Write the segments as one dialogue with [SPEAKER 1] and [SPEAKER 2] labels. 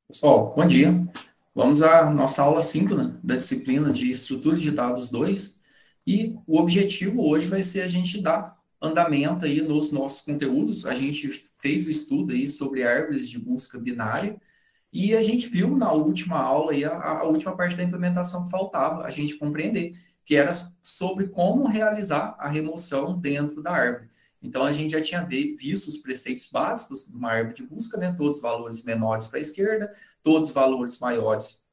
[SPEAKER 1] Pessoal, bom dia. Vamos à nossa aula síncrona da disciplina de Estrutura de Dados 2. E o objetivo hoje vai ser a gente dar andamento aí nos nossos conteúdos. A gente fez o estudo aí sobre árvores de busca binária e a gente viu na última aula aí a última parte da implementação que faltava a gente compreender, que era sobre como realizar a remoção dentro da árvore. Então, a gente já tinha visto os preceitos básicos de uma árvore de busca, né? Todos os valores menores para a esquerda, todos os valores maiores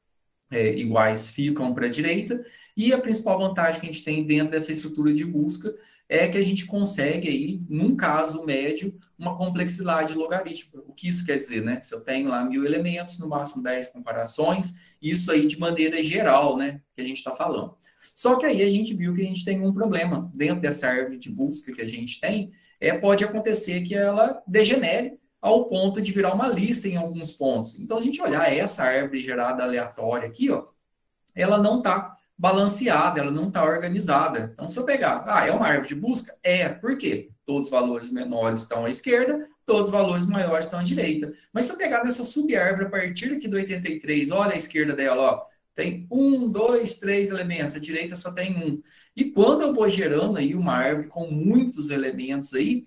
[SPEAKER 1] iguais ficam para a direita, e a principal vantagem que a gente tem dentro dessa estrutura de busca é que a gente consegue aí, num caso médio, uma complexidade logarítmica. O que isso quer dizer, né? Se eu tenho lá 1000 elementos, no máximo 10 comparações, isso aí de maneira geral, né? Que a gente está falando. Só que aí a gente viu que a gente tem um problema dentro dessa árvore de busca que a gente tem, pode acontecer que ela degenere ao ponto de virar uma lista em alguns pontos. Então, a gente olhar essa árvore gerada aleatória aqui, ó, ela não está balanceada, ela não está organizada. Então, se eu pegar, é uma árvore de busca? Por quê? Todos os valores menores estão à esquerda, todos os valores maiores estão à direita. Mas se eu pegar dessa subárvore a partir aqui do 83, olha a esquerda dela, ó, tem 1, 2, 3 elementos, a direita só tem 1. E quando eu vou gerando aí uma árvore com muitos elementos aí,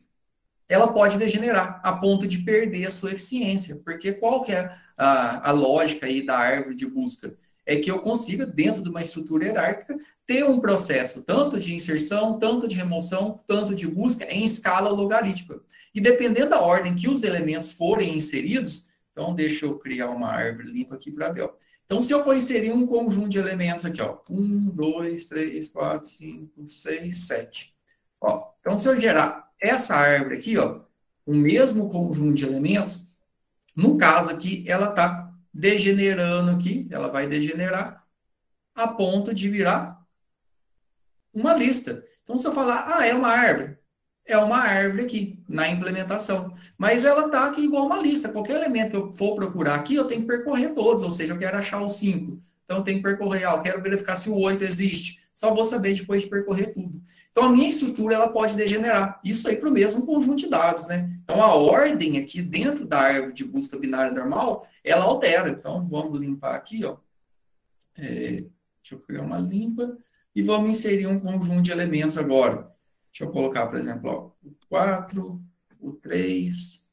[SPEAKER 1] ela pode degenerar a ponto de perder a sua eficiência. Porque qual que é a lógica aí da árvore de busca? É que eu consiga, dentro de uma estrutura hierárquica, ter um processo tanto de inserção, tanto de remoção, tanto de busca em escala logarítmica. E dependendo da ordem que os elementos forem inseridos, então deixa eu criar uma árvore limpa aqui para ver, ó. Então, se eu for inserir um conjunto de elementos aqui, ó, 1, 2, 3, 4, 5, 6, 7. Ó, então, se eu gerar essa árvore aqui, ó, o mesmo conjunto de elementos, no caso aqui, ela está degenerando aqui, ela vai degenerar a ponto de virar uma lista. Então, se eu falar, é uma árvore aqui, na implementação. Mas ela está aqui igual uma lista. Qualquer elemento que eu for procurar aqui, eu tenho que percorrer todos. Ou seja, eu quero achar o 5. Então, eu tenho que percorrer. Eu quero verificar se o 8 existe. Só vou saber depois de percorrer tudo. Então, a minha estrutura ela pode degenerar. Isso aí para o mesmo conjunto de dados, né? Então, a ordem aqui dentro da árvore de busca binária normal, ela altera. Então, vamos limpar aqui, ó. Deixa eu criar uma limpa. E vamos inserir um conjunto de elementos agora. Deixa eu colocar, por exemplo, ó, o 4, o 3,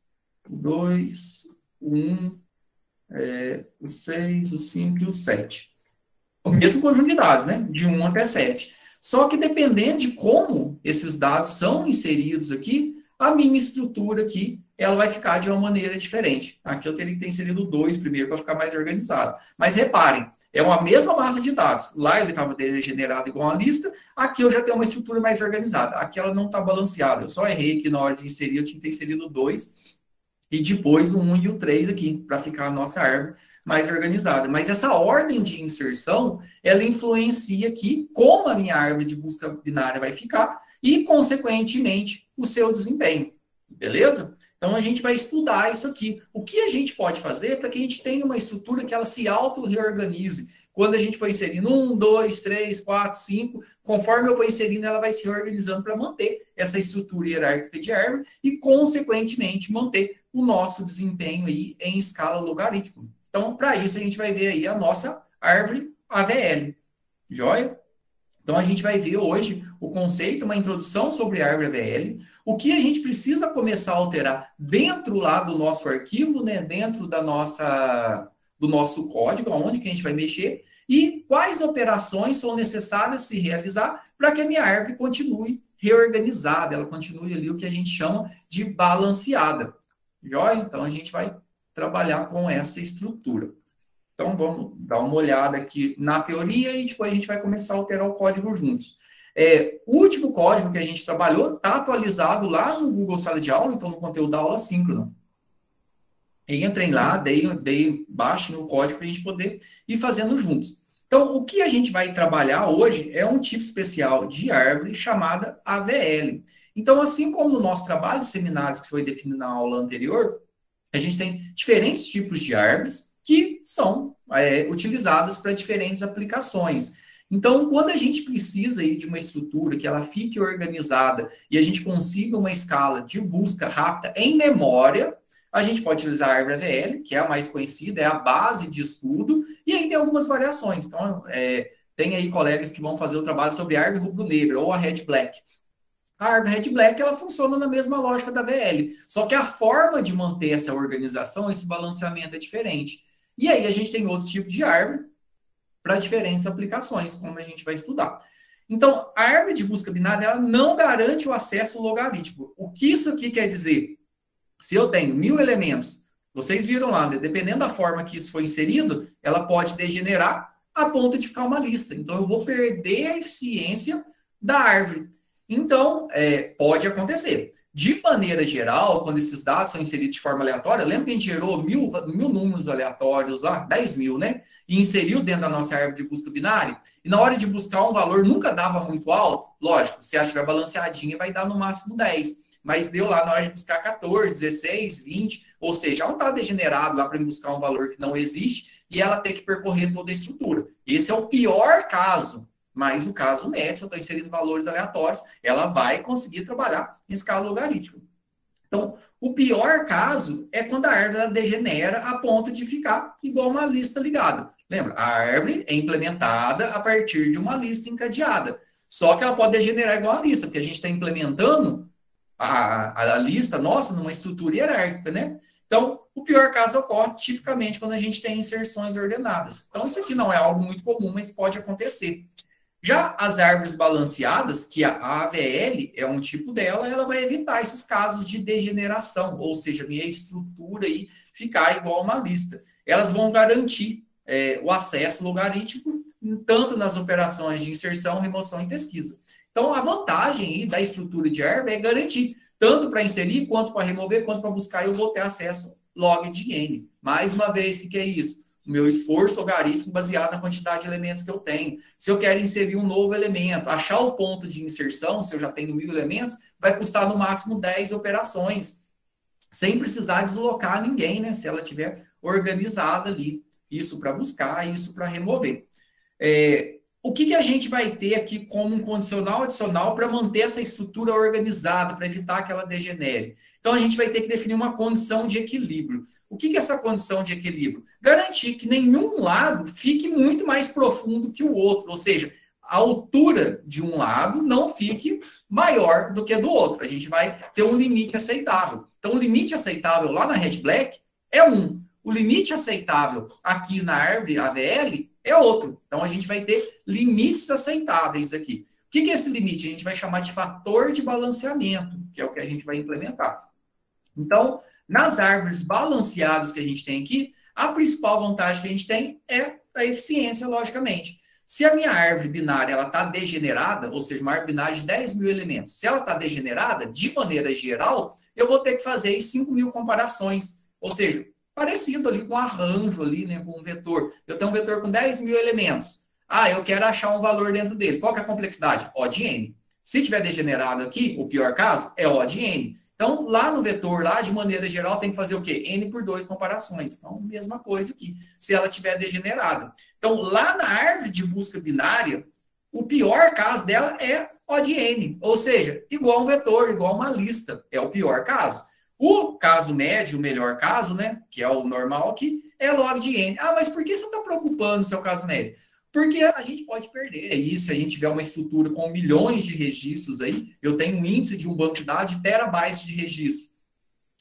[SPEAKER 1] o 2, o 1, o 6, o 5 e o 7. O mesmo conjunto de dados, né? De 1 até 7. Só que dependendo de como esses dados são inseridos aqui, a minha estrutura aqui, ela vai ficar de uma maneira diferente. Aqui eu teria que ter inserido 2 primeiro para ficar mais organizado. Mas reparem, é uma mesma base de dados. Lá ele estava degenerado igual uma lista. Aqui eu já tenho uma estrutura mais organizada. Aqui ela não está balanceada. Eu só errei aqui na hora de inserir. Eu tinha que ter inserido 2. E depois o 1 e o 3 aqui, para ficar a nossa árvore mais organizada. Mas essa ordem de inserção, ela influencia aqui como a minha árvore de busca binária vai ficar e, consequentemente, o seu desempenho. Beleza? Então, a gente vai estudar isso aqui. O que a gente pode fazer para que a gente tenha uma estrutura que ela se auto-reorganize. Quando a gente for inserindo 1, 2, 3, 4, 5, conforme eu vou inserindo, ela vai se reorganizando para manter essa estrutura hierárquica de árvore e, consequentemente, manter o nosso desempenho aí em escala logarítmica. Então, para isso, a gente vai ver aí a nossa árvore AVL. Joia? Então, a gente vai ver hoje o conceito, uma introdução sobre a árvore AVL, o que a gente precisa começar a alterar dentro lá do nosso arquivo, né, dentro do nosso código, aonde que a gente vai mexer, e quais operações são necessárias se realizar para que a minha árvore continue reorganizada, ela continue ali o que a gente chama de balanceada. Joia? Então, a gente vai trabalhar com essa estrutura. Então, vamos dar uma olhada aqui na teoria e depois a gente vai começar a alterar o código juntos. O último código que a gente trabalhou está atualizado lá no Google Sala de Aula, então no conteúdo da aula síncrona. Entrem lá, baixem o código para a gente poder ir fazendo juntos. Então, o que a gente vai trabalhar hoje é um tipo especial de árvore chamada AVL. Então, assim como no nosso trabalho de seminários que foi definido na aula anterior, a gente tem diferentes tipos de árvores que são utilizadas para diferentes aplicações. Então, quando a gente precisa aí de uma estrutura que ela fique organizada e a gente consiga uma escala de busca rápida em memória, A gente pode utilizar a árvore AVL, que é a mais conhecida, é a base de estudo, e aí tem algumas variações. Então, tem aí colegas que vão fazer o trabalho sobre a árvore rubro-negra ou a Red Black. A árvore Red Black, ela funciona na mesma lógica da VL, só que a forma de manter essa organização, esse balanceamento é diferente. E aí a gente tem outros tipos de árvore para diferentes aplicações, como a gente vai estudar. Então, a árvore de busca binária, ela não garante o acesso logarítmico. O que isso aqui quer dizer? Se eu tenho 1000 elementos, vocês viram lá, né? Dependendo da forma que isso foi inserido, ela pode degenerar a ponto de ficar uma lista. Então, eu vou perder a eficiência da árvore. Então, pode acontecer. De maneira geral, quando esses dados são inseridos de forma aleatória, lembra que a gente gerou mil números aleatórios lá, 10.000, né? E inseriu dentro da nossa árvore de busca binária. E na hora de buscar um valor nunca dava muito alto. Lógico, se ela estiver balanceadinha, vai dar no máximo 10. Mas deu lá na hora de buscar 14, 16, 20. Ou seja, ela não está degenerado lá para buscar um valor que não existe e ela ter que percorrer toda a estrutura. Esse é o pior caso. Mas no caso médio, se eu estou inserindo valores aleatórios, ela vai conseguir trabalhar em escala logarítmica. Então, o pior caso é quando a árvore degenera a ponto de ficar igual uma lista ligada. Lembra? A árvore é implementada a partir de uma lista encadeada. Só que ela pode degenerar igual a lista, porque a gente está implementando a lista nossa numa estrutura hierárquica, né? Então, o pior caso ocorre tipicamente quando a gente tem inserções ordenadas. Então, isso aqui não é algo muito comum, mas pode acontecer. Já as árvores balanceadas, que a AVL é um tipo dela, ela vai evitar esses casos de degeneração, ou seja, minha estrutura aí ficar igual a uma lista. Elas vão garantir o acesso logarítmico, tanto nas operações de inserção, remoção e pesquisa. Então, a vantagem aí da estrutura de árvore é garantir, tanto para inserir, quanto para remover, quanto para buscar, eu vou ter acesso log de N. Mais uma vez, o que é isso? O meu esforço logarítmico baseado na quantidade de elementos que eu tenho. Se eu quero inserir um novo elemento, achar o ponto de inserção, se eu já tenho 1000 elementos, vai custar no máximo 10 operações, sem precisar deslocar ninguém, né? Se ela estiver organizada ali. Isso para buscar, isso para remover. O que a gente vai ter aqui como um condicional adicional para manter essa estrutura organizada, para evitar que ela degenere? Então, a gente vai ter que definir uma condição de equilíbrio. O que é essa condição de equilíbrio? Garantir que nenhum lado fique muito mais profundo que o outro, ou seja, a altura de um lado não fique maior do que do outro. A gente vai ter um limite aceitável. Então, o limite aceitável lá na Red Black é 1. O limite aceitável aqui na árvore AVL é outro. Então, a gente vai ter limites aceitáveis aqui. O que é esse limite? A gente vai chamar de fator de balanceamento, que é o que a gente vai implementar. Então, nas árvores balanceadas que a gente tem aqui, a principal vantagem que a gente tem é a eficiência, logicamente. Se a minha árvore binária está degenerada, ou seja, uma árvore binária de 10.000 elementos, se ela está degenerada, de maneira geral, eu vou ter que fazer 5.000 comparações. Ou seja, parecido ali com arranjo ali, né, com um vetor. Eu tenho um vetor com 10.000 elementos. Eu quero achar um valor dentro dele. Qual que é a complexidade? O de n. Se tiver degenerado aqui, o pior caso é O de n. Então, lá no vetor, lá de maneira geral, tem que fazer o quê? N por 2 comparações. Então, mesma coisa aqui, se ela tiver degenerada. Então, lá na árvore de busca binária, o pior caso dela é O de n. Ou seja, igual um vetor, igual uma lista. É o pior caso. O caso médio, o melhor caso, né, que é o normal aqui, é log de n. Mas por que você está preocupando no seu caso médio? Porque a gente pode perder. E se a gente tiver uma estrutura com milhões de registros aí, eu tenho um índice de um banco de dados de terabytes de registro.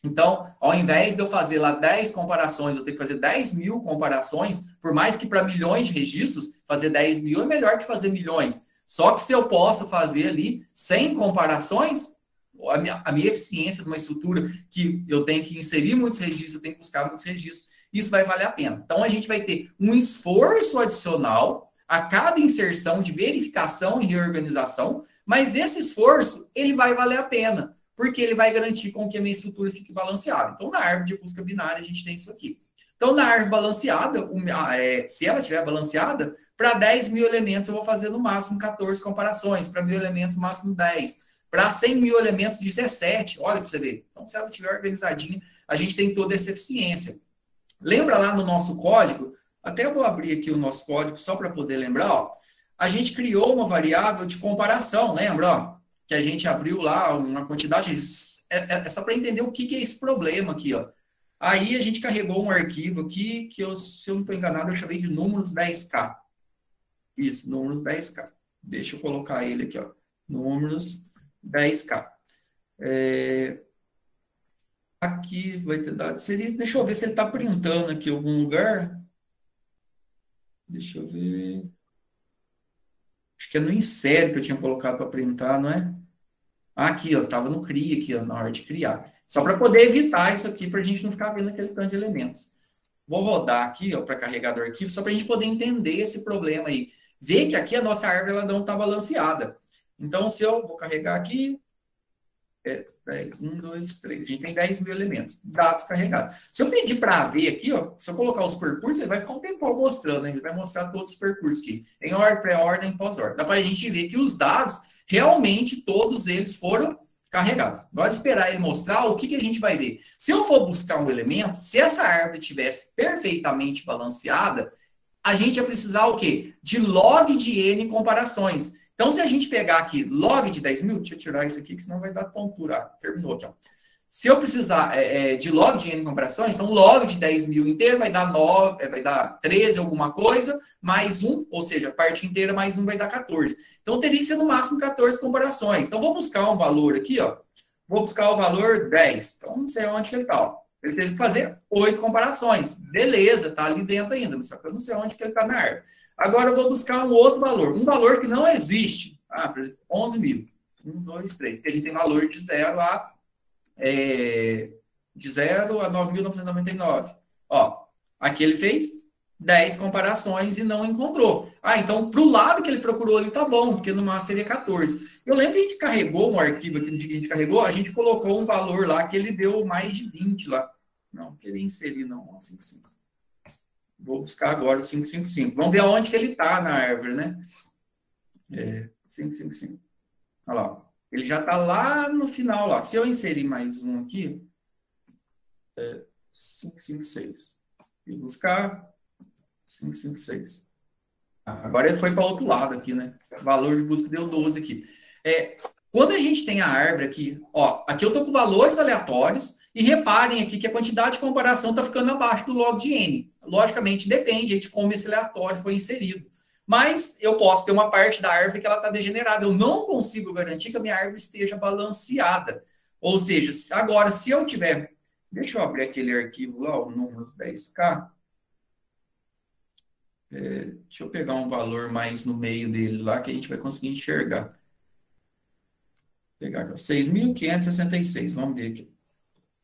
[SPEAKER 1] Então, ao invés de eu fazer lá 10 comparações, eu tenho que fazer 10.000 comparações, por mais que para milhões de registros, fazer 10.000 é melhor que fazer milhões. Só que se eu posso fazer ali 100 comparações, a minha eficiência de uma estrutura que eu tenho que inserir muitos registros, eu tenho que buscar muitos registros, isso vai valer a pena. Então, a gente vai ter um esforço adicional a cada inserção de verificação e reorganização, mas esse esforço, ele vai valer a pena, porque ele vai garantir com que a minha estrutura fique balanceada. Então, na árvore de busca binária, a gente tem isso aqui. Então, na árvore balanceada, se ela estiver balanceada, para 10.000 elementos, eu vou fazer no máximo 14 comparações, para 1.000 elementos, no máximo 10. Para 100.000 elementos, 17. Olha para você ver. Então, se ela estiver organizadinha, a gente tem toda essa eficiência. Lembra lá no nosso código? Até eu vou abrir aqui o nosso código só para poder lembrar. Ó, a gente criou uma variável de comparação, lembra? Ó, que a gente abriu lá uma quantidade. É só para entender o que é esse problema aqui. Ó. Aí a gente carregou um arquivo aqui, que se eu não estou enganado, eu chamei de números 10K. Isso, números 10K. Deixa eu colocar ele aqui, ó. Números 10K. Aqui vai ter dado seria. Deixa eu ver se ele está printando aqui em algum lugar. Deixa eu ver. Acho que é no insere que eu tinha colocado para printar, não é? Aqui, ó, estava no CRI aqui, ó, na hora de criar. Só para poder evitar isso aqui, para a gente não ficar vendo aquele tanto de elementos. Vou rodar aqui, ó, para carregar do arquivo, só para a gente poder entender esse problema aí. Ver que aqui a nossa árvore ela não está balanceada. Então, se eu vou carregar aqui, 1, 2, 3. A gente tem 10 mil elementos. Dados carregados. Se eu pedir para ver aqui, ó, se eu colocar os percursos, ele vai ficar um tempão mostrando, né? Ele vai mostrar todos os percursos aqui. Em ordem, pré-ordem, pós-ordem. Dá para a gente ver que os dados, realmente, todos eles foram carregados. Agora, esperar ele mostrar, o que a gente vai ver? Se eu for buscar um elemento, se essa árvore tivesse perfeitamente balanceada, a gente ia precisar o quê? De log de N comparações. Então, se a gente pegar aqui log de 10 mil, deixa eu tirar isso aqui, que senão vai dar tontura. Terminou aqui, ó. Se eu precisar de log de N comparações, então log de 10 mil inteiro vai dar 13 alguma coisa, mais 1, ou seja, a parte inteira mais 1 vai dar 14. Então, teria que ser no máximo 14 comparações. Então, vou buscar um valor aqui, ó. Vou buscar o valor 10. Então, não sei onde que ele está, ó. Ele teve que fazer 8 comparações. Beleza, tá ali dentro ainda, só que eu não sei onde que ele está na árvore. Agora eu vou buscar um outro valor. Um valor que não existe. Por exemplo, 11 mil. 1, 2, 3. Ele tem valor de 0 a 9.999. Ó, aqui ele fez 10 comparações e não encontrou. Então, para o lado que ele procurou, ele tá bom, porque no máximo seria 14. Eu lembro que a gente carregou um arquivo aqui, no dia que a gente carregou, a gente colocou um valor lá que ele deu mais de 20 lá. Não, queria inserir, não. 55. Vou buscar agora o 555. Vamos ver aonde que ele está na árvore, né? 555. Olha lá. Ele já está lá no final. Lá. Se eu inserir mais um aqui, 556. E buscar 556. Agora ele foi para o outro lado aqui, né? O valor de busca deu 12 aqui. Quando a gente tem a árvore aqui, ó, aqui eu estou com valores aleatórios. E reparem aqui que a quantidade de comparação está ficando abaixo do log de N. Logicamente, depende de como esse aleatório foi inserido. Mas eu posso ter uma parte da árvore que ela está degenerada. Eu não consigo garantir que a minha árvore esteja balanceada. Ou seja, agora, se eu tiver... Deixa eu abrir aquele arquivo lá, o números 10K. Deixa eu pegar um valor mais no meio dele lá, que a gente vai conseguir enxergar. Vou pegar aqui, 6.566. Vamos ver aqui.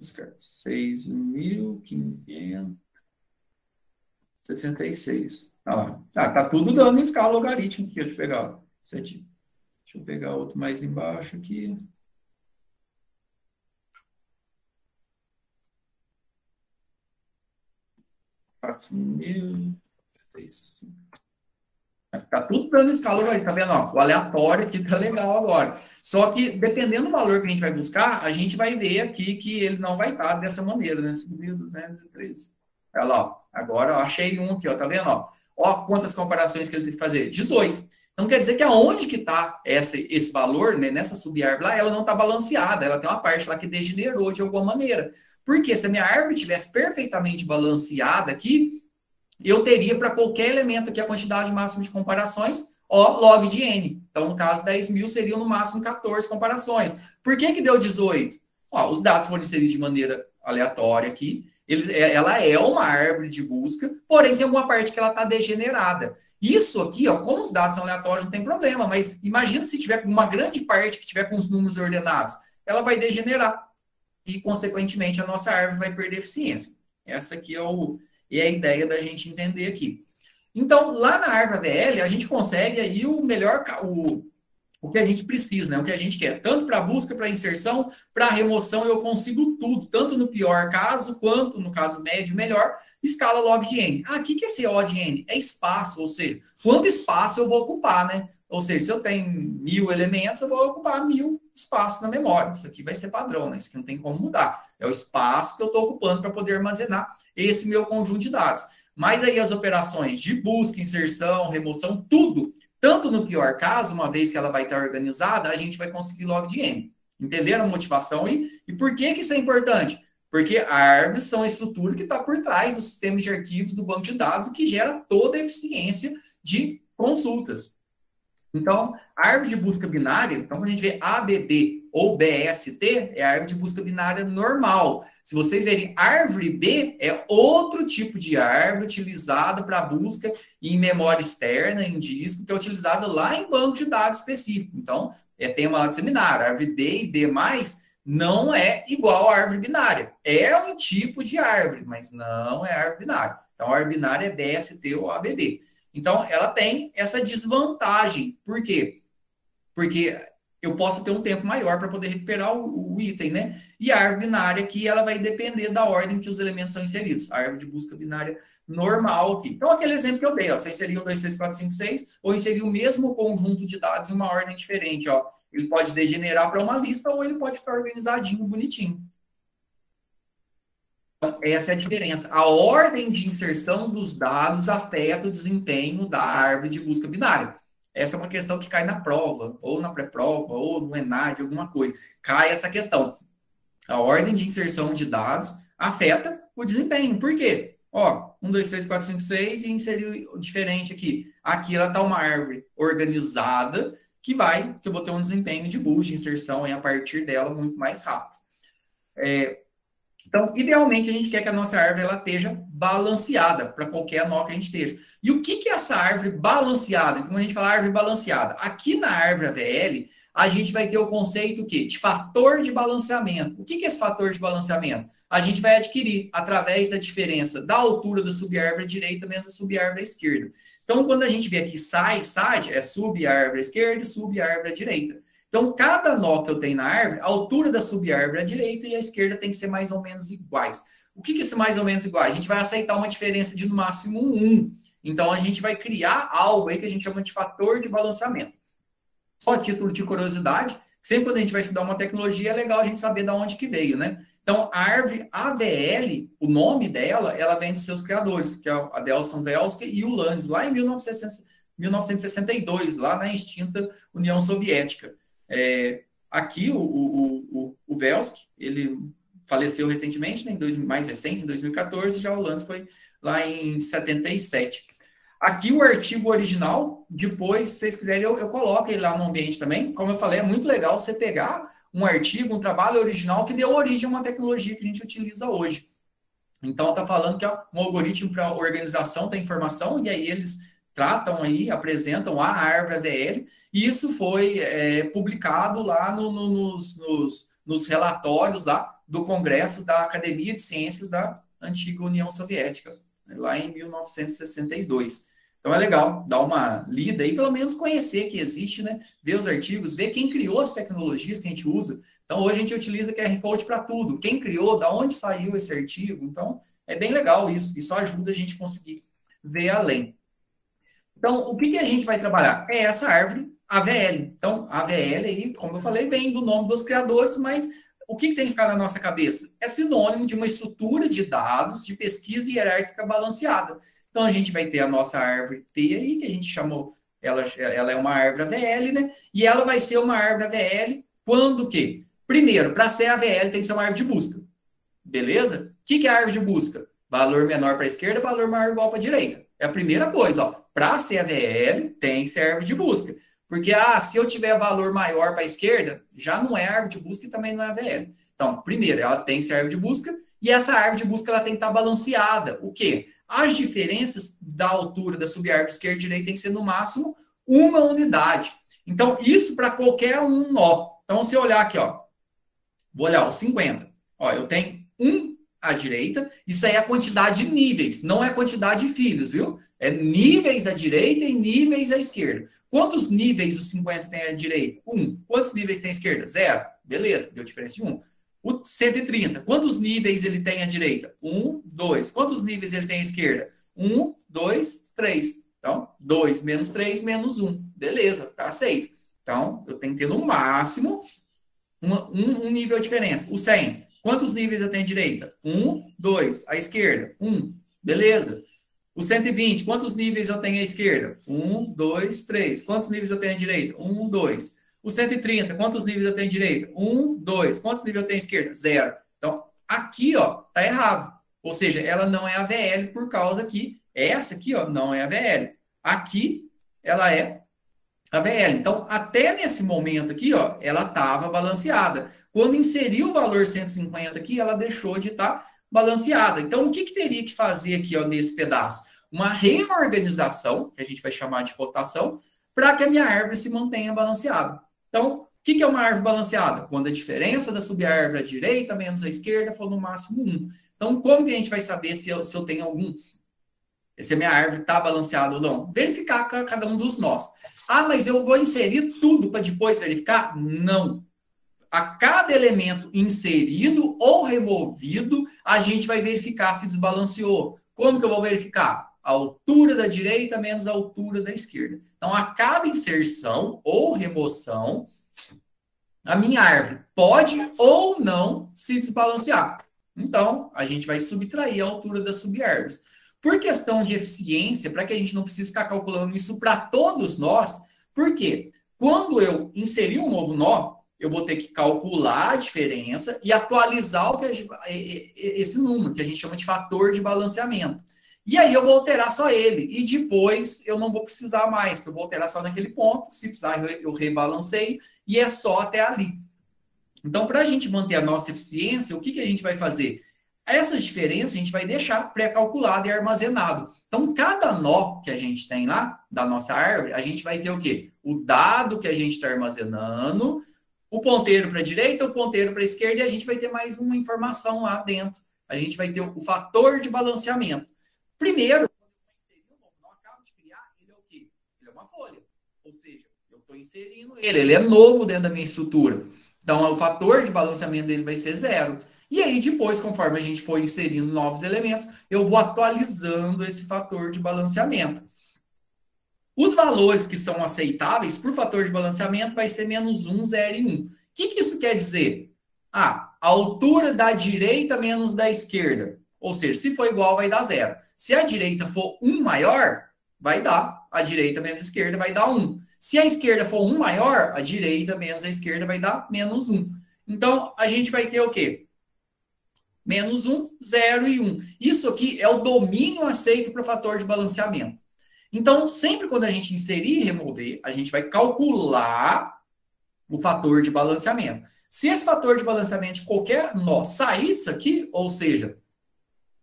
[SPEAKER 1] 6.566. Tá tudo dando em escala logarítmica aqui. Deixa eu pegar. Deixa eu pegar outro mais embaixo aqui. Tá tudo dando escala logarítmica, tá vendo? Ó, o aleatório aqui tá legal agora. Só que, dependendo do valor que a gente vai buscar, a gente vai ver aqui que ele não vai estar dessa maneira, né? 5.213. Olha lá, ó. Agora eu achei um aqui, ó, tá vendo? Ó, quantas comparações que ele teve que fazer? 18. Então, quer dizer que aonde que tá esse valor, né, nessa sub-árvore lá, ela não tá balanceada. Ela tem uma parte lá que degenerou de alguma maneira. Porque se a minha árvore tivesse perfeitamente balanceada aqui, eu teria para qualquer elemento aqui a quantidade máxima de comparações, log de N. Então, no caso, 10 mil seriam no máximo 14 comparações. Por que deu 18? Os dados foram inseridos de maneira aleatória aqui. Ela é uma árvore de busca, porém tem alguma parte que ela está degenerada. Isso aqui, como os dados são aleatórios, não tem problema, mas imagina se tiver uma grande parte que tiver com os números ordenados. Ela vai degenerar e, consequentemente, a nossa árvore vai perder eficiência. Essa aqui é a ideia da gente entender aqui. Então, lá na árvore AVL, a gente consegue aí o melhor, o que a gente precisa, né? O que a gente quer. Tanto para busca, para inserção, para remoção, eu consigo tudo. Tanto no pior caso, quanto no caso médio, melhor, escala log de N. O que é esse O de N? É espaço, ou seja, quanto espaço eu vou ocupar, né? Ou seja, se eu tenho 1.000 elementos, eu vou ocupar 1.000 espaços na memória. Isso aqui vai ser padrão, né? Isso aqui não tem como mudar. É o espaço que eu estou ocupando para poder armazenar esse meu conjunto de dados. Mas aí as operações de busca, inserção, remoção, tudo, tanto no pior caso, uma vez que ela vai estar organizada, a gente vai conseguir log de N. Entenderam a motivação aí? E por que isso é importante? Porque árvores são a estrutura que está por trás do sistema de arquivos do banco de dados e que gera toda a eficiência de consultas. Então, a árvore de busca binária, então quando a gente vê ABB ou BST, é a árvore de busca binária normal. Se vocês verem árvore B, é outro tipo de árvore utilizada para busca em memória externa, em disco, que é utilizado lá em banco de dados específico. Então, é tema lá do seminário, árvore D e B+, não é igual à árvore binária. É um tipo de árvore, mas não é árvore binária. Então, a árvore binária é BST ou ABB. Então, ela tem essa desvantagem. Por quê? Porque eu posso ter um tempo maior para poder recuperar o item, né? E a árvore binária aqui, ela vai depender da ordem que os elementos são inseridos. A árvore de busca binária normal aqui. Então, aquele exemplo que eu dei, ó, você inserir 1, 2, 3, 4, 5, 6, ou inserir o mesmo conjunto de dados em uma ordem diferente, ó. Ele pode degenerar para uma lista ou ele pode ficar organizadinho, bonitinho. Então, essa é a diferença. A ordem de inserção dos dados afeta o desempenho da árvore de busca binária. Essa é uma questão que cai na prova, ou na pré-prova, ou no ENAD, alguma coisa. Cai essa questão. A ordem de inserção de dados afeta o desempenho. Por quê? Ó, 1, 2, 3, 4, 5, 6 e inseriu diferente aqui. Aqui ela está uma árvore organizada que eu vou ter um desempenho de boost, de inserção a partir dela muito mais rápido. Então, idealmente, a gente quer que a nossa árvore ela esteja balanceada para qualquer nó que a gente esteja. E o que é essa árvore balanceada? Então, quando a gente fala árvore balanceada, aqui na árvore AVL, a gente vai ter o conceito de fator de balanceamento. O que é esse fator de balanceamento? A gente vai adquirir através da diferença da altura da subárvore direita menos a subárvore esquerda. Então, quando a gente vê aqui SAD, é subárvore esquerda e subárvore direita. Então, cada nó que eu tenho na árvore, a altura da subárvore à direita e à esquerda tem que ser mais ou menos iguais. O que é esse mais ou menos igual? A gente vai aceitar uma diferença de no máximo 1. Então, a gente vai criar algo aí que a gente chama de fator de balanceamento. Só a título de curiosidade, sempre quando a gente vai estudar uma tecnologia, é legal a gente saber de onde que veio, né? Então, a árvore AVL, o nome dela, ela vem dos seus criadores, que é a Adelson Velsky e o Landis, lá em 1962, lá na extinta União Soviética. Aqui, o Velsky, ele faleceu recentemente, né, mais recente, em 2014, já o Landis foi lá em 77. Aqui o artigo original, depois, se vocês quiserem, eu coloco ele lá no ambiente também. Como eu falei, é muito legal você pegar um artigo, um trabalho original que deu origem a uma tecnologia que a gente utiliza hoje. Então, está falando que é um algoritmo para organização da informação, e aí eles tratam aí, apresentam a árvore AVL, e isso foi publicado lá nos relatórios lá do Congresso da Academia de Ciências da antiga União Soviética, lá em 1962. Então é legal dar uma lida e pelo menos conhecer que existe, né? Ver os artigos, ver quem criou as tecnologias que a gente usa. Então hoje a gente utiliza QR Code para tudo. Quem criou, da onde saiu esse artigo. Então é bem legal isso. E só ajuda a gente conseguir ver além. Então o que a gente vai trabalhar? É essa árvore AVL. Então a AVL aí, como eu falei, vem do nome dos criadores, mas o que tem que ficar na nossa cabeça? É sinônimo de uma estrutura de dados de pesquisa hierárquica balanceada. Então, a gente vai ter a nossa árvore T aí, que a gente chamou, ela é uma árvore AVL, né? E ela vai ser uma árvore AVL quando o quê? Primeiro, para ser AVL tem que ser uma árvore de busca. Beleza? O que é a árvore de busca? Valor menor para a esquerda, valor maior ou igual para a direita. É a primeira coisa, ó. Para ser AVL, tem que ser árvore de busca. Porque, se eu tiver valor maior para a esquerda, já não é árvore de busca e também não é AVL. Então, primeiro, ela tem que ser árvore de busca, e essa árvore de busca ela tem que estar balanceada. O quê? As diferenças da altura da subárvore esquerda e direita tem que ser, no máximo, uma unidade. Então, isso para qualquer um nó. Então, se eu olhar aqui, ó, vou olhar o 50. Ó, eu tenho 1 à direita. Isso aí é a quantidade de níveis, não é a quantidade de filhos, viu? É níveis à direita e níveis à esquerda. Quantos níveis o 50 tem à direita? 1. Quantos níveis tem à esquerda? 0. Beleza, deu diferença de 1. O 130, quantos níveis ele tem à direita? 1, 2. Quantos níveis ele tem à esquerda? 1, 2, 3. Então, 2 menos 3 menos 1. Beleza, tá aceito. Então, eu tenho que ter no máximo um nível de diferença. O 100, quantos níveis eu tenho à direita? 1, 2. À esquerda? 1. Beleza. O 120, quantos níveis eu tenho à esquerda? 1, 2, 3. Quantos níveis eu tenho à direita? 1, 2. O 130, quantos níveis eu tenho à direita? 1, 2. Quantos níveis eu tenho à esquerda? 0. Então, aqui, ó, tá errado. Ou seja, ela não é AVL por causa que essa aqui, ó, não é AVL. Aqui, ela é AVL. Então, até nesse momento aqui, ó, ela estava balanceada. Quando inseriu o valor 150 aqui, ela deixou de estar balanceada. Então, o que teria que fazer aqui, ó, nesse pedaço? Uma reorganização, que a gente vai chamar de rotação, para que a minha árvore se mantenha balanceada. Então, o que é uma árvore balanceada? Quando a diferença da subárvore à direita menos à esquerda for no máximo 1. Então, como que a gente vai saber se eu tenho algum... se a minha árvore está balanceada ou não? Verificar cada um dos nós. Ah, mas eu vou inserir tudo para depois verificar? Não. A cada elemento inserido ou removido, a gente vai verificar se desbalanceou. Como que eu vou verificar? A altura da direita menos a altura da esquerda. Então, a cada inserção ou remoção, a minha árvore pode ou não se desbalancear. Então, a gente vai subtrair a altura das subárvores. Por questão de eficiência, para que a gente não precise ficar calculando isso para todos nós, porque quando eu inserir um novo nó, eu vou ter que calcular a diferença e atualizar esse número, que a gente chama de fator de balanceamento. E aí eu vou alterar só ele, e depois eu não vou precisar mais, que eu vou alterar só naquele ponto, se precisar eu rebalanceio, e é só até ali. Então, para a gente manter a nossa eficiência, o que a gente vai fazer? Essas diferenças a gente vai deixar pré-calculado e armazenado. Então, cada nó que a gente tem lá, da nossa árvore, a gente vai ter o quê? O dado que a gente está armazenando, o ponteiro para a direita, o ponteiro para a esquerda, e a gente vai ter mais uma informação lá dentro. A gente vai ter o fator de balanceamento. Primeiro, quando eu inserir um novo nó, acabo de criar, ele é o quê? Ele é uma folha. Ou seja, eu estou inserindo ele é novo dentro da minha estrutura. Então, o fator de balanceamento dele vai ser 0. E aí, depois, conforme a gente for inserindo novos elementos, eu vou atualizando esse fator de balanceamento. Os valores que são aceitáveis para o fator de balanceamento vai ser menos 1, 0 e 1. O que isso quer dizer? A altura da direita menos da esquerda. Ou seja, se for igual, vai dar 0. Se a direita for 1 maior, vai dar. A direita menos a esquerda vai dar 1. Se a esquerda for 1 maior, a direita menos a esquerda vai dar menos 1. Então, a gente vai ter o quê? Menos 1, 0 e 1. Isso aqui é o domínio aceito para o fator de balanceamento. Então, sempre quando a gente inserir e remover, a gente vai calcular o fator de balanceamento. Se esse fator de balanceamento de qualquer nó sair disso aqui, ou seja,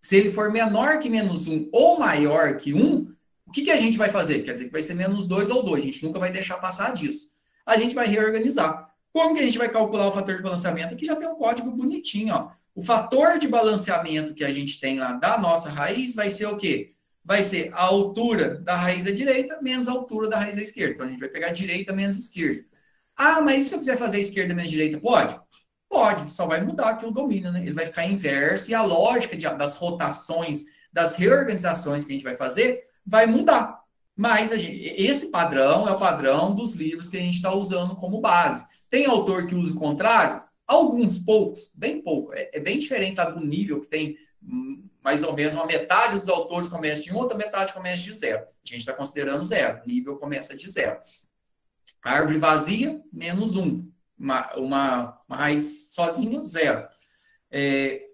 [SPEAKER 1] se ele for menor que menos 1 ou maior que 1, o que a gente vai fazer? Quer dizer que vai ser menos 2 ou 2. A gente nunca vai deixar passar disso. A gente vai reorganizar. Como que a gente vai calcular o fator de balanceamento? Aqui já tem um código bonitinho, ó. O fator de balanceamento que a gente tem lá da nossa raiz vai ser o quê? Vai ser a altura da raiz da direita menos a altura da raiz da esquerda. Então, a gente vai pegar direita menos esquerda. Ah, mas e se eu quiser fazer esquerda menos direita, pode? Pode, só vai mudar aqui o domínio, né? Ele vai ficar inverso e a lógica das rotações, das reorganizações que a gente vai fazer, vai mudar. Mas esse padrão é o padrão dos livros que a gente está usando como base. Tem autor que usa o contrário? Alguns, poucos, bem pouco. É bem diferente tá, do nível que tem mais ou menos uma metade dos autores começa de 1, outra metade começa de 0. A gente está considerando 0. Nível começa de 0. Árvore vazia, menos 1. Uma raiz sozinha, 0.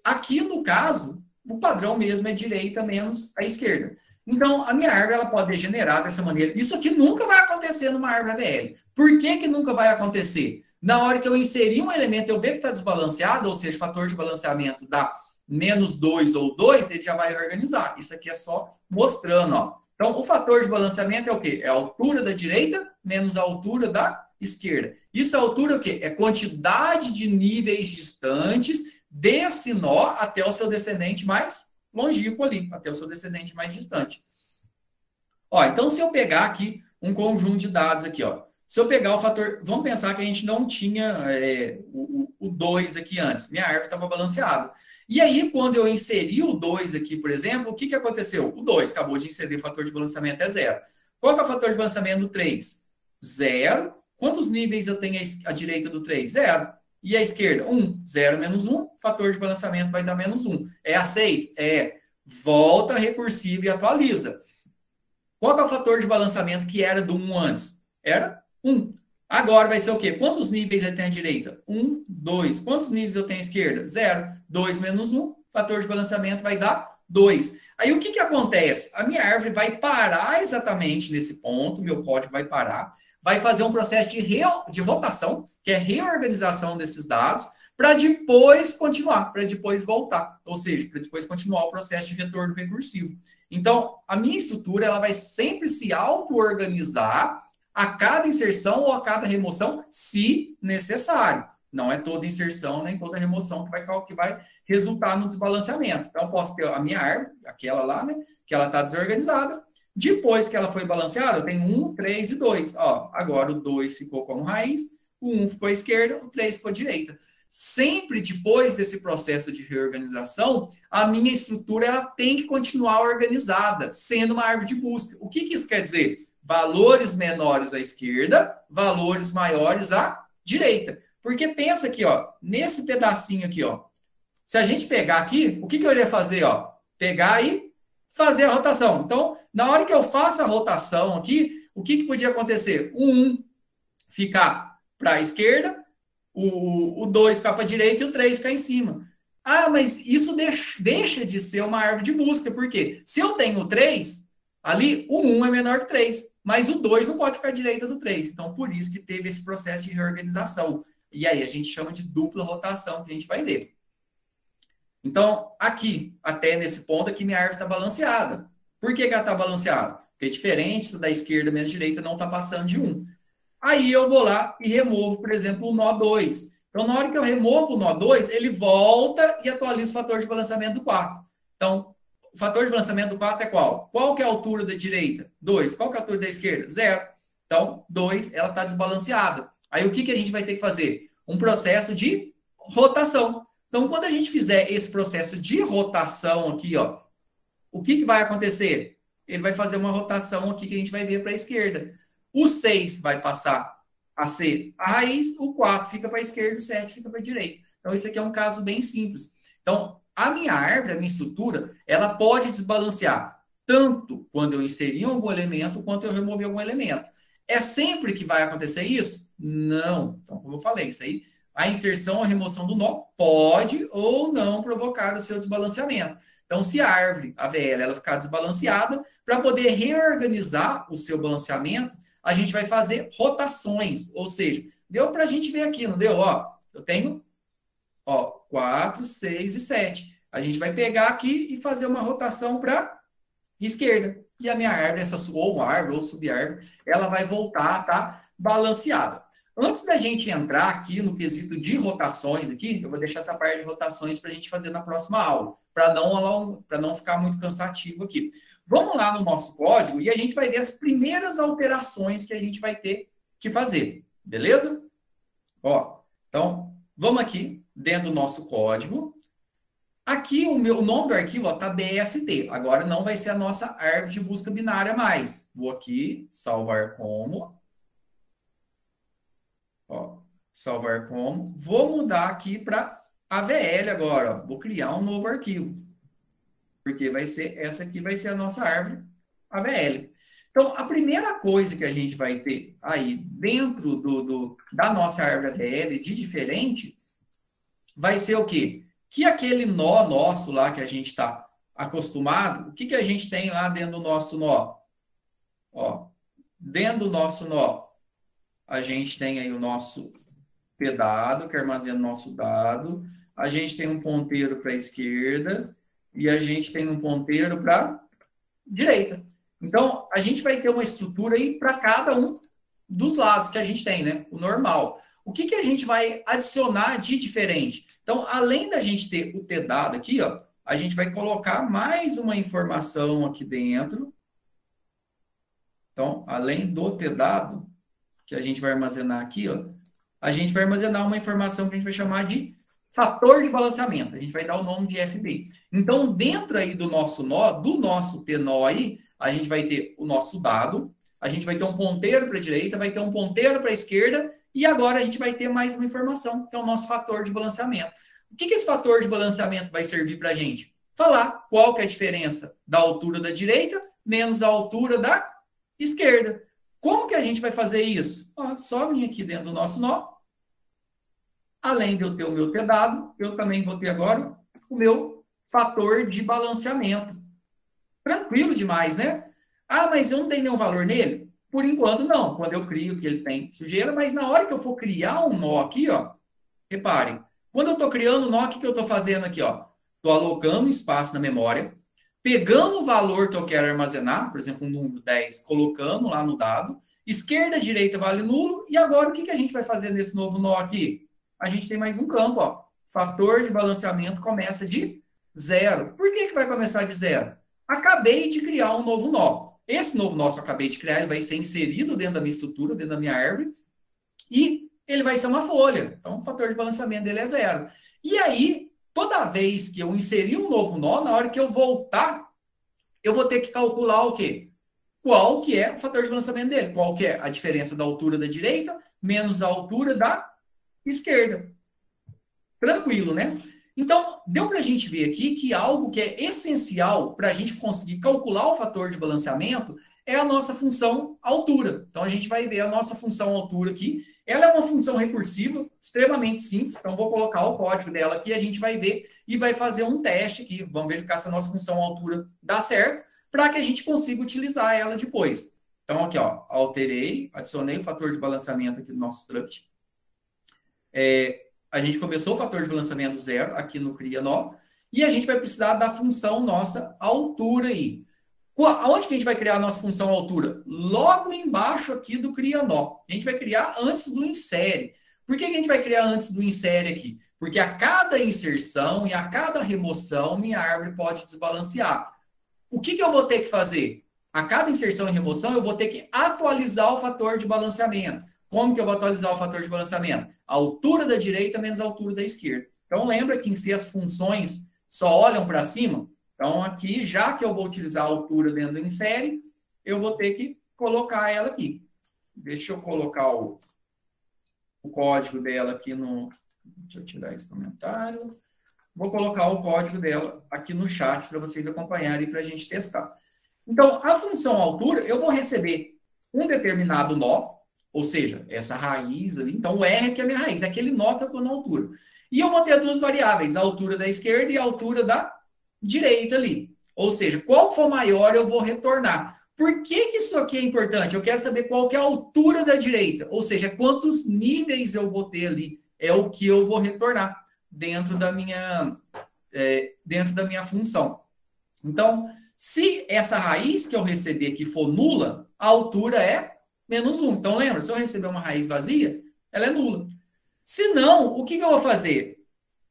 [SPEAKER 1] Aqui, no caso, o padrão mesmo é direita menos a esquerda. Então, a minha árvore ela pode degenerar dessa maneira. Isso aqui nunca vai acontecer numa árvore AVL. Por que nunca vai acontecer? Na hora que eu inserir um elemento, eu ver que está desbalanceado, ou seja, o fator de balanceamento dá menos 2 ou 2, ele já vai organizar. Isso aqui é só mostrando, ó. Então, o fator de balanceamento é o quê? É a altura da direita menos a altura da esquerda. Isso é a altura o quê? É quantidade de níveis distantes desse nó até o seu descendente mais longínquo ali, até o seu descendente mais distante. Ó, então, se eu pegar aqui um conjunto de dados aqui, ó. Se eu pegar o fator... Vamos pensar que a gente não tinha o 2 aqui antes. Minha árvore estava balanceada. E aí, quando eu inseri o 2 aqui, por exemplo, o que aconteceu? O 2 acabou de inserir o fator de balanceamento é 0. Qual que é o fator de balanceamento do 3? 0. Quantos níveis eu tenho à direita do 3? 0. E à esquerda? 1. 0 menos 1, fator de balanceamento vai dar menos 1. É aceito? É. Volta recursiva e atualiza. Qual que é o fator de balanceamento que era do 1 antes? Era 1. Agora vai ser o quê? Quantos níveis ele tem à direita? 1, 2. Quantos níveis eu tenho à esquerda? 0. 2 menos 1, fator de balanceamento vai dar 2. Aí o que acontece? A minha árvore vai parar exatamente nesse ponto, meu código vai parar, vai fazer um processo de rotação, que é reorganização desses dados, para depois continuar, para depois voltar. Ou seja, para depois continuar o processo de retorno recursivo. Então, a minha estrutura ela vai sempre se auto-organizar a cada inserção ou a cada remoção, se necessário. Não é toda inserção nem toda remoção que vai resultar no desbalanceamento. Então, eu posso ter a minha árvore, aquela lá, né, que ela está desorganizada. Depois que ela foi balanceada, eu tenho 1, 3 e 2. Ó, agora o 2 ficou como raiz, o 1 ficou à esquerda, o 3 ficou à direita. Sempre depois desse processo de reorganização, a minha estrutura ela tem que continuar organizada, sendo uma árvore de busca. O que isso quer dizer? Valores menores à esquerda, valores maiores à direita. Porque pensa aqui, ó, nesse pedacinho aqui, ó. Se a gente pegar aqui, o que eu iria fazer, ó? Pegar e fazer a rotação. Então, na hora que eu faço a rotação aqui, o que podia acontecer? O 1 ficar para a esquerda, o 2 ficar para a direita e o 3 ficar em cima. Ah, mas isso deixa de ser uma árvore de busca. Por quê? Se eu tenho 3, ali o 1 é menor que 3. Mas o 2 não pode ficar à direita do 3. Então, por isso que teve esse processo de reorganização. E aí, a gente chama de dupla rotação, que a gente vai ver. Então, aqui, até nesse ponto aqui, minha árvore está balanceada. Por que ela está balanceada? Porque diferente da esquerda menos direita, não está passando de 1. Aí eu vou lá e removo, por exemplo, o nó 2. Então, na hora que eu removo o nó 2, ele volta e atualiza o fator de balanceamento do 4. Então, o fator de balanceamento do 4 é qual? Qual que é a altura da direita? 2. Qual que é a altura da esquerda? 0. Então, 2, ela está desbalanceada. Aí, o que a gente vai ter que fazer? Um processo de rotação. Então, quando a gente fizer esse processo de rotação aqui, ó, o que vai acontecer? Ele vai fazer uma rotação aqui que a gente vai ver para a esquerda. O 6 vai passar a ser a raiz, o 4 fica para a esquerda, o 7 fica para a direita. Então, esse aqui é um caso bem simples. Então, a minha árvore, a minha estrutura, ela pode desbalancear tanto quando eu inseri algum elemento, quanto eu remover algum elemento. É sempre que vai acontecer isso? Não. Então, como eu falei, isso aí, a inserção ou a remoção do nó pode ou não provocar o seu desbalanceamento. Então, se a árvore, a VL, ela ficar desbalanceada, para poder reorganizar o seu balanceamento, a gente vai fazer rotações. Ou seja, deu para a gente ver aqui, não deu? Ó, eu tenho 4, 6 e 7. A gente vai pegar aqui e fazer uma rotação para esquerda. E a minha árvore, ou árvore ou subárvore, ela vai voltar a tá balanceada. Antes da gente entrar aqui no quesito de rotações aqui, eu vou deixar essa parte de rotações para a gente fazer na próxima aula, para não ficar muito cansativo aqui. Vamos lá no nosso código e a gente vai ver as primeiras alterações que a gente vai ter que fazer, beleza? Ó, então, vamos aqui dentro do nosso código. Aqui o nome do arquivo está BST. Agora não vai ser a nossa árvore de busca binária mais. Vou aqui, salvar como. Ó, salvar como. Vou mudar aqui para AVL agora. Ó. Vou criar um novo arquivo. Porque essa aqui vai ser a nossa árvore AVL. Então, a primeira coisa que a gente vai ter aí dentro da nossa árvore AVL de diferente vai ser o quê? Que aquele nó nosso lá que a gente está acostumado, o que a gente tem lá dentro do nosso nó? Ó, dentro do nosso nó, a gente tem aí o nosso pedado, que armazena o nosso dado. A gente tem um ponteiro para a esquerda e a gente tem um ponteiro para a direita. Então, a gente vai ter uma estrutura aí para cada um dos lados que a gente tem, né? O normal. O que a gente vai adicionar de diferente? Então, além da gente ter o T-dado aqui, ó, a gente vai colocar mais uma informação aqui dentro. Então, além do T-dado, que a gente vai armazenar aqui, ó, a gente vai armazenar uma informação que a gente vai chamar de fator de balanceamento. A gente vai dar o nome de FB. Então, dentro aí do nosso nó, do nosso T-nó aí, a gente vai ter o nosso dado, a gente vai ter um ponteiro para a direita, vai ter um ponteiro para a esquerda, e agora a gente vai ter mais uma informação, que é o nosso fator de balanceamento. O que esse fator de balanceamento vai servir para a gente? Falar qual que é a diferença da altura da direita menos a altura da esquerda. Como que a gente vai fazer isso? Ó, só vir aqui dentro do nosso nó. Além de eu ter o meu T dado, eu também vou ter agora o meu fator de balanceamento. Tranquilo demais, né? Ah, mas eu não tenho nenhum valor nele? Por enquanto, não. Quando eu crio que ele tem sujeira, mas na hora que eu for criar um nó aqui, ó, reparem, quando eu estou criando o nó, o que eu estou fazendo aqui, ó? Estou alocando espaço na memória, pegando o valor que eu quero armazenar, por exemplo, um número 10, colocando lá no dado, esquerda, direita vale nulo, e agora o que a gente vai fazer nesse novo nó aqui? A gente tem mais um campo, ó. Fator de balanceamento começa de 0. Por que vai começar de 0? Acabei de criar um novo nó. Esse novo nó que eu acabei de criar, ele vai ser inserido dentro da minha estrutura, dentro da minha árvore, e ele vai ser uma folha. Então, o fator de balanceamento dele é 0. E aí, toda vez que eu inserir um novo nó, na hora que eu voltar, eu vou ter que calcular o quê? Qual que é o fator de balanceamento dele? Qual que é a diferença da altura da direita menos a altura da esquerda. Tranquilo, né? Então, deu para a gente ver aqui que algo que é essencial para a gente conseguir calcular o fator de balanceamento é a nossa função altura. Então, a gente vai ver a nossa função altura aqui. Ela é uma função recursiva, extremamente simples. Então, vou colocar o código dela aqui, a gente vai ver e vai fazer um teste aqui. Vamos verificar se a nossa função altura dá certo, para que a gente consiga utilizar ela depois. Então, aqui, ó, alterei, adicionei o fator de balanceamento aqui no nosso struct. A gente começou o fator de balanceamento 0 aqui no cria nó, e a gente vai precisar da função nossa altura aí. Aonde que a gente vai criar a nossa função altura? Logo embaixo aqui do cria nó. A gente vai criar antes do insere. Por que a gente vai criar antes do insere aqui? Porque a cada inserção e a cada remoção, minha árvore pode desbalancear. O que eu vou ter que fazer? A cada inserção e remoção, eu vou ter que atualizar o fator de balanceamento. Como que eu vou atualizar o fator de balanceamento? A altura da direita menos a altura da esquerda. Então, lembra que em si as funções só olham para cima? Então, aqui, já que eu vou utilizar a altura dentro do insere, eu vou ter que colocar ela aqui. Deixa eu colocar o código dela aqui no... Deixa eu tirar esse comentário. Vou colocar o código dela aqui no chat para vocês acompanharem para a gente testar. Então, a função altura, eu vou receber um determinado nó, ou seja, essa raiz ali. Então, o R aqui é a minha raiz, é aquele nó que eu estou na altura. E eu vou ter duas variáveis, a altura da esquerda e a altura da direita ali. Ou seja, qual for maior, eu vou retornar. Por que isso aqui é importante? Eu quero saber qual que é a altura da direita. Ou seja, quantos níveis eu vou ter ali. É o que eu vou retornar dentro da minha função. Então, se essa raiz que eu receber aqui for nula, a altura é menos 1. Então, lembra? Se eu receber uma raiz vazia, ela é nula. Se não, o que eu vou fazer?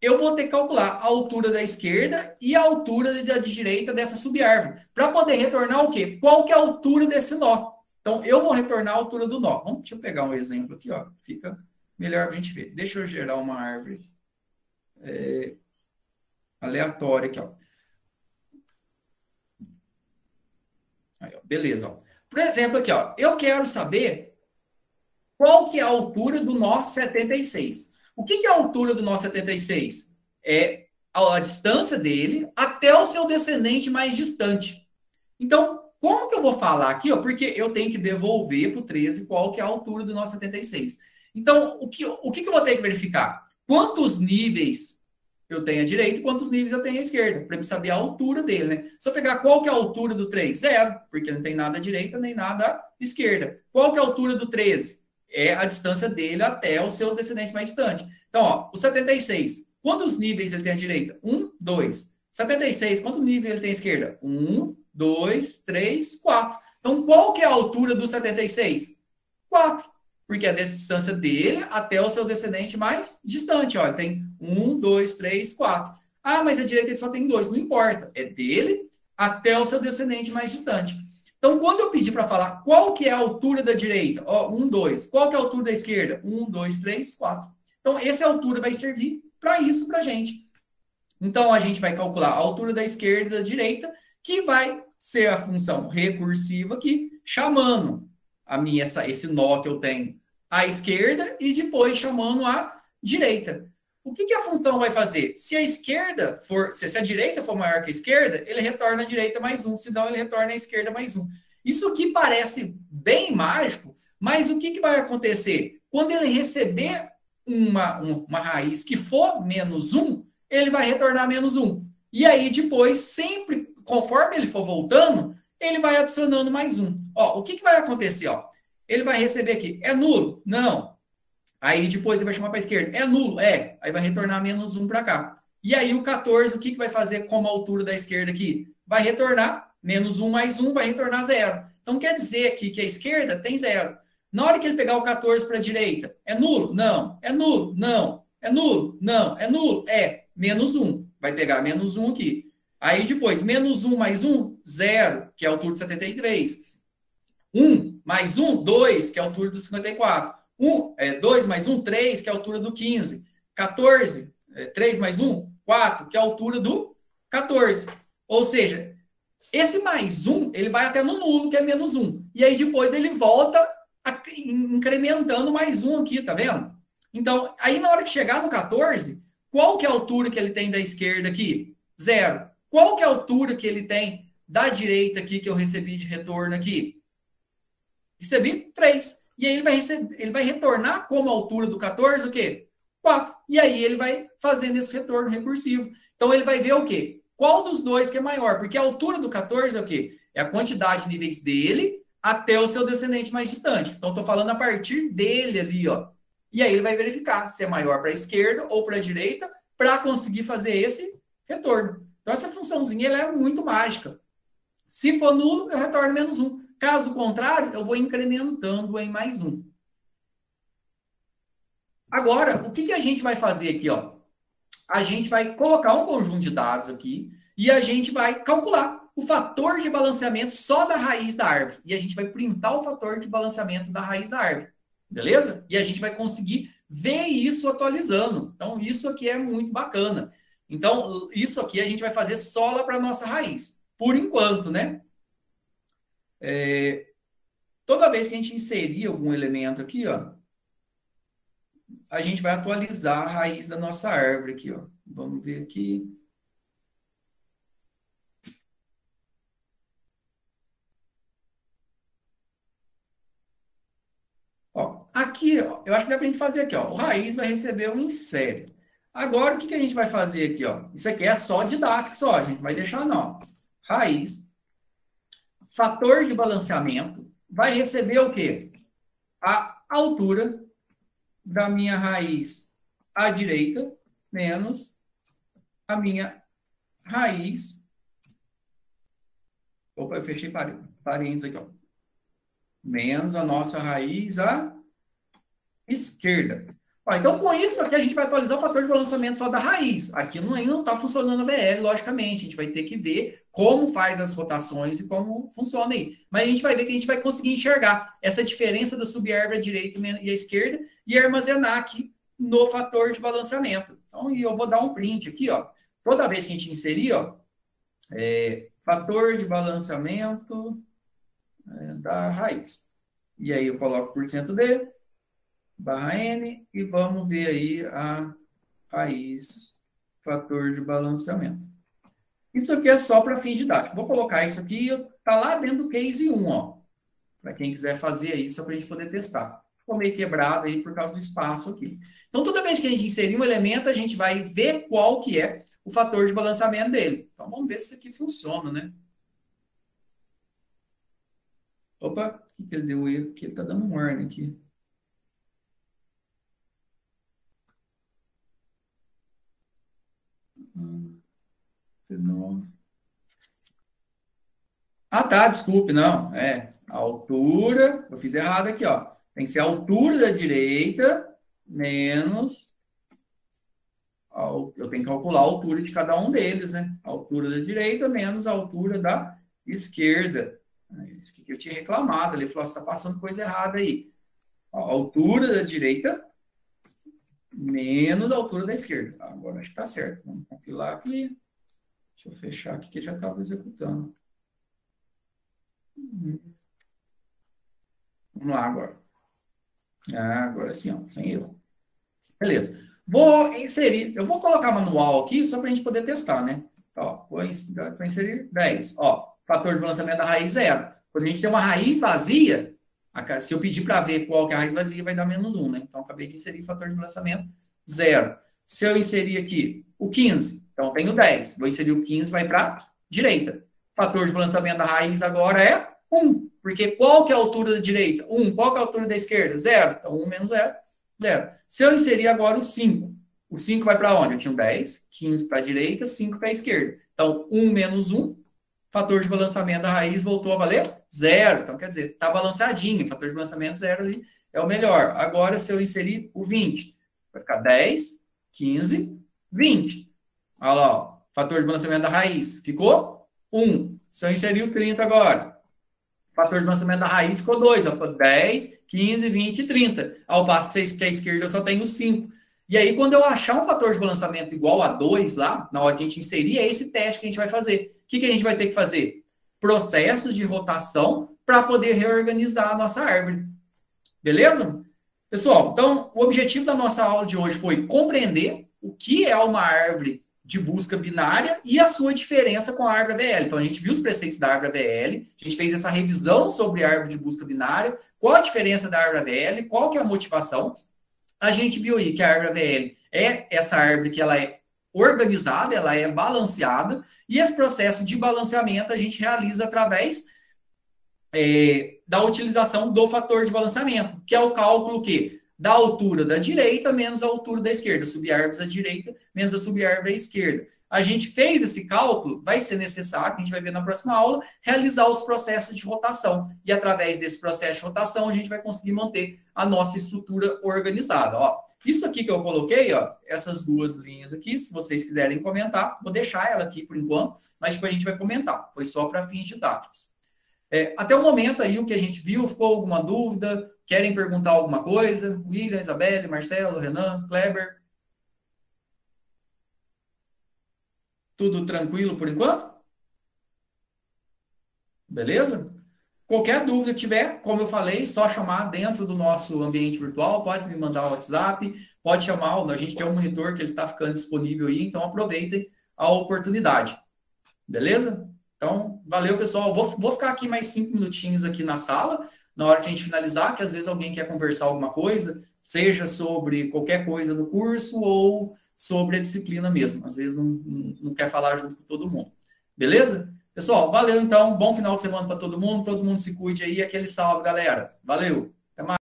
[SPEAKER 1] Eu vou ter que calcular a altura da esquerda e a altura da direita dessa subárvore. Para poder retornar o quê? Qual que é a altura desse nó? Então, eu vou retornar a altura do nó. Deixa eu pegar um exemplo aqui, ó. Fica melhor para a gente ver. Deixa eu gerar uma árvore aleatória aqui, ó. Aí, ó. Beleza, ó. Por exemplo, aqui, ó, eu quero saber qual que é a altura do nó 76. O que é a altura do nó 76? É a distância dele até o seu descendente mais distante. Então, como que eu vou falar aqui? Ó, porque eu tenho que devolver para o 13 qual que é a altura do nó 76. Então, o que eu vou ter que verificar? Quantos níveis eu tenho à direita e quantos níveis eu tenho à esquerda, para eu saber a altura dele, né? Se eu pegar qual que é a altura do 3? 0, porque não tem nada à direita nem nada à esquerda. Qual que é a altura do 13? É a distância dele até o seu descendente mais distante. Então, ó, o 76, quantos níveis ele tem à direita? 1, 2. 76, quantos níveis ele tem à esquerda? 1, 2, 3, 4. Então, qual que é a altura do 76? 4. Porque é a distância dele até o seu descendente mais distante. Ó, tem 1, 2, 3, 4. Ah, mas a direita só tem 2. Não importa. É dele até o seu descendente mais distante. Então, quando eu pedir para falar qual que é a altura da direita, ó, 1, 2. Qual que é a altura da esquerda? 1, 2, 3, 4. Então, essa altura vai servir para isso para a gente. Então, a gente vai calcular a altura da esquerda e da direita, que vai ser a função recursiva aqui, chamando esse nó que eu tenho à esquerda e depois chamando à direita. O que a função vai fazer? Se a direita for maior que a esquerda, ele retorna a direita mais 1, senão ele retorna a esquerda mais 1. Isso aqui parece bem mágico, mas o que vai acontecer? Quando ele receber uma raiz que for menos 1, ele vai retornar menos 1. E aí, depois, sempre, conforme ele for voltando, ele vai adicionando mais 1. Ó, o que vai acontecer? Ó? Ele vai receber aqui, é nulo? Não. Aí, depois, ele vai chamar para a esquerda, é nulo? É. Aí vai retornar menos 1 para cá. E aí, o 14, o que vai fazer como altura da esquerda aqui? Vai retornar menos 1 mais 1, vai retornar 0. Então, quer dizer aqui que a esquerda tem 0. Na hora que ele pegar o 14 para a direita, é nulo? Não. É nulo? Não. É nulo? Não. É nulo? É. Menos 1. Vai pegar menos 1 aqui. Aí depois, menos 1 mais 1, 0, que é a altura de 73. 1 mais 1, 2, que é a altura do 54. 2 mais 1, 3, que é a altura do 15. 14, 3 mais 1, 4, que é a altura do 14. Ou seja, esse mais 1, ele vai até no nulo, que é menos 1. E aí depois ele volta incrementando mais 1 aqui, tá vendo? Então, aí na hora que chegar no 14, qual que é a altura que ele tem da esquerda aqui? 0. Qual que é a altura que ele tem da direita aqui, que eu recebi de retorno aqui? Recebi 3. E aí ele vai retornar como a altura do 14, o quê? 4. E aí ele vai fazendo esse retorno recursivo. Então ele vai ver o quê? Qual dos dois que é maior? Porque a altura do 14 é o quê? É a quantidade de níveis dele até o seu descendente mais distante. Então, estou falando a partir dele ali, ó. E aí ele vai verificar se é maior para a esquerda ou para a direita para conseguir fazer esse retorno. Então, essa funçãozinha ela é muito mágica. Se for nulo, eu retorno menos 1. Caso contrário, eu vou incrementando em mais 1. Agora, o que a gente vai fazer aqui, ó? A gente vai colocar um conjunto de dados aqui e a gente vai calcular o fator de balanceamento só da raiz da árvore. E a gente vai printar o fator de balanceamento da raiz da árvore. Beleza? E a gente vai conseguir ver isso atualizando. Então, isso aqui é muito bacana. Então, isso aqui a gente vai fazer só lá para a nossa raiz. Por enquanto, né? Toda vez que a gente inserir algum elemento aqui, ó, a gente vai atualizar a raiz da nossa árvore aqui, ó. Vamos ver aqui. Ó, aqui, ó, eu acho que dá para a gente fazer aqui, ó. O raiz vai receber um insere. Agora, o que a gente vai fazer aqui, ó? Isso aqui é só didático, só. A gente vai deixar, não. Raiz. Fator de balanceamento. Vai receber o quê? A altura da minha raiz à direita menos a minha raiz. Opa, eu fechei parênteses aqui, ó. Menos a nossa raiz à esquerda. Ó, então, com isso aqui, a gente vai atualizar o fator de balanceamento só da raiz. Aqui ainda não está funcionando a VL, logicamente. A gente vai ter que ver como faz as rotações e como funciona aí. Mas a gente vai ver que a gente vai conseguir enxergar essa diferença da subárvore à direita e à esquerda e armazenar aqui no fator de balanceamento. Então, eu vou dar um print aqui, ó. Toda vez que a gente inserir, ó, fator de balanceamento da raiz. E aí eu coloco %D, barra N, e vamos ver aí a raiz, fator de balanceamento. Isso aqui é só para fim didático. Vou colocar isso aqui, tá lá dentro do case 1, ó. Para quem quiser fazer aí, só para a gente poder testar. Ficou meio quebrado aí por causa do espaço aqui. Então, toda vez que a gente inserir um elemento, a gente vai ver qual que é o fator de balanceamento dele. Então, vamos ver se isso aqui funciona, né? Opa, o que ele deu erro? Porque ele está dando um warning aqui. Não. Ah, tá, desculpe, não. A altura, eu fiz errado aqui, ó. Tem que ser a altura da direita menos... Eu tenho que calcular a altura de cada um deles, né? A altura da direita menos a altura da esquerda. Isso que eu tinha reclamado. Ele falou, você está passando coisa errada aí. A altura da direita menos a altura da esquerda. Agora acho que está certo. Vamos compilar aqui. Deixa eu fechar aqui que já estava executando. Vamos lá agora. Agora sim, ó, sem erro. Beleza. Vou inserir. Eu vou colocar manual aqui só para a gente poder testar, né? Ó, vou inserir 10. Ó, fator de balanceamento da raiz, 0. Quando a gente tem uma raiz vazia, se eu pedir para ver qual que é a raiz vazia, vai dar menos 1, né? Então, acabei de inserir fator de balanceamento, 0. Se eu inserir aqui o 15, então eu tenho 10. Vou inserir o 15, vai para a direita. Fator de balanceamento da raiz agora é 1. Porque qual que é a altura da direita? 1. Qual que é a altura da esquerda? 0. Então, 1 menos 0, 0. Se eu inserir agora o 5, o 5 vai para onde? Eu tinha 10, 15 para a direita, 5 para a esquerda. Então, 1 menos 1, fator de balanceamento da raiz voltou a valer 0. Então, quer dizer, está balanceadinho. Fator de balanceamento 0 ali é o melhor. Agora, se eu inserir o 20, vai ficar 10, 15, 20. Olha lá, ó, fator de balanceamento da raiz ficou 1. Se eu inserir o 30 agora, fator de balanceamento da raiz ficou 2. Ficou 10, 15, 20 e 30. Ao passo que a esquerda eu só tenho 5. E aí, quando eu achar um fator de balanceamento igual a 2 lá, na hora de a gente inserir, é esse teste que a gente vai fazer. O que a gente vai ter que fazer? Processos de rotação para poder reorganizar a nossa árvore. Beleza? Pessoal, então, o objetivo da nossa aula de hoje foi compreender o que é uma árvore de busca binária e a sua diferença com a árvore AVL. Então, a gente viu os preceitos da árvore AVL, a gente fez essa revisão sobre a árvore de busca binária, qual a diferença da árvore AVL, qual que é a motivação. A gente viu aí que a árvore AVL é essa árvore que ela é organizada, ela é balanceada, e esse processo de balanceamento a gente realiza através da utilização do fator de balanceamento, que é o cálculo que da altura da direita menos a altura da esquerda, subárvores à direita menos a subárvore à esquerda. A gente fez esse cálculo, vai ser necessário, que a gente vai ver na próxima aula, realizar os processos de rotação. E através desse processo de rotação, a gente vai conseguir manter a nossa estrutura organizada. Ó, isso aqui que eu coloquei, ó, essas duas linhas aqui, se vocês quiserem comentar, vou deixar ela aqui por enquanto, mas depois a gente vai comentar. Foi só para fins didáticos. Até o momento aí, o que a gente viu, ficou alguma dúvida? Querem perguntar alguma coisa? William, Isabelle, Marcelo, Renan, Kleber? Tudo tranquilo por enquanto? Beleza? Qualquer dúvida que tiver, como eu falei, só chamar dentro do nosso ambiente virtual, pode me mandar o WhatsApp, pode chamar, a gente tem um monitor que ele está ficando disponível aí, então aproveitem a oportunidade. Beleza? Então, valeu, pessoal. Vou ficar aqui mais 5 minutinhos aqui na sala, na hora que a gente finalizar, que às vezes alguém quer conversar alguma coisa, seja sobre qualquer coisa no curso ou sobre a disciplina mesmo. Às vezes não quer falar junto com todo mundo. Beleza? Pessoal, valeu então. Bom final de semana para todo mundo se cuide aí. Aquele salve, galera. Valeu. Até mais.